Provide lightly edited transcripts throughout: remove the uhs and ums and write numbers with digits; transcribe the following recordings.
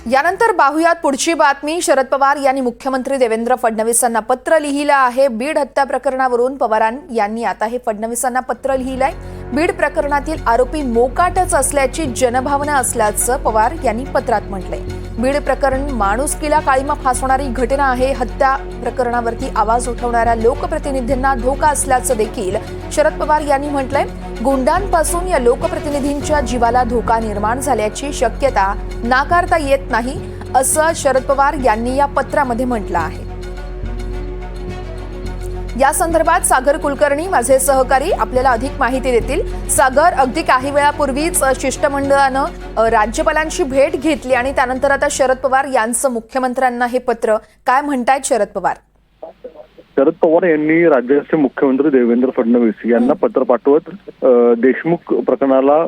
यानंतर पाहुयात पुढची बातमी। शरद पवार यांनी मुख्यमंत्री देवेंद्र फडणवीसांना पत्र लिहिलं आहे। बीड हत्या प्रकरणावरून पवार यांनी आता हे फडणवीसांना पत्र लिहिलंय। बीड प्रकरणातील आरोपी मोकाटच असल्याची जनभावना असल्याचं पवार यांनी पत्रात म्हटलंय। बीड प्रकरण माणुसकीला काळीमा फासणारी घटना आहे। हत्या प्रकरणावरती आवाज उठवणाऱ्या लोकप्रतिनिधींना धोका असल्याचं देखील शरद पवार यांनी म्हटलंय। गुंडांपासून या लोकप्रतिनिधींच्या जीवाला धोका निर्माण झाल्याची शक्यता नाकारता येत नाही, असं शरद पवार यांनी या पत्रामध्ये म्हटलं आहे। या संदर्भात सागर कुलकर्णी माझे सहकारी आपल्याला अधिक माहिती देतील। सागर, अगदी काही वेळापूर्वीच शिष्टमंडळानं राज्यपालांची भेट घेतली आणि त्यानंतर आता शरद पवार यांचं मुख्यमंत्र्यांना हे पत्र, काय म्हणतायत शरद पवार? शरद पवार यांनी राज्याचे मुख्यमंत्री देवेंद्र फडणवीस यांना पत्र पाठवत देशमुख प्रकरणाला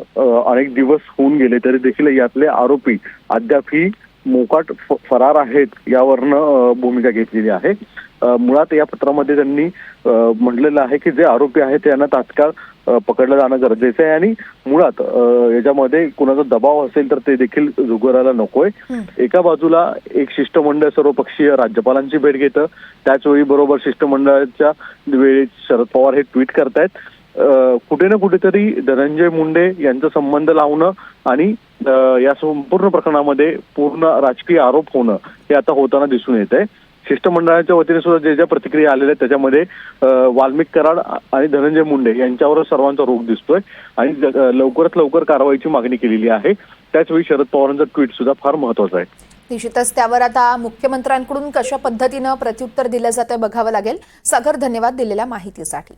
अनेक दिवस होऊन गेले तरी देखील यातले आरोपी अद्यापही मोकाट फरार आहेत यावरनं भूमिका घेतलेली आहे। मुळात या पत्रामध्ये त्यांनी म्हटलेलं आहे की जे आरोपी आहेत त्यांना तात्काळ पकडलं जाणं गरजेचं आहे आणि मुळात याच्यामध्ये कुणाचा दबाव असेल तर ते देखील झुगारायला नकोय। एका बाजूला एक शिष्टमंडळ सर्वपक्षीय राज्यपालांची भेट घेतं, त्याचवेळी बरोबर शिष्टमंडळाच्या वेळी शरद पवार हे ट्विट करतायत। कुठे ना कुठेतरी धनंजय मुंडे यांचा संबंध लावणं आणि या संपूर्ण प्रकरणामध्ये पूर्ण राजकीय आरोप होणं हे आता होताना दिसून येत आहे। शिष्टमंडळाच्या वतीने सुद्धा ज्या प्रतिक्रिया आलेल्या आहेत त्याच्यामध्ये वाल्मिक कराड आणि धनंजय मुंडे यांच्यावर सर्वांचा रोख दिसतोय आणि लवकरात लवकर कारवाईची मागणी केलेली आहे। त्याचवेळी शरद पवारांचं ट्विट सुद्धा फार महत्वाचं आहे। निश्चितच त्यावर आता मुख्यमंत्र्यांकडून कशा पद्धतीनं प्रत्युत्तर दिलं जातं बघावं लागेल। सागर, धन्यवाद दिलेल्या माहितीसाठी।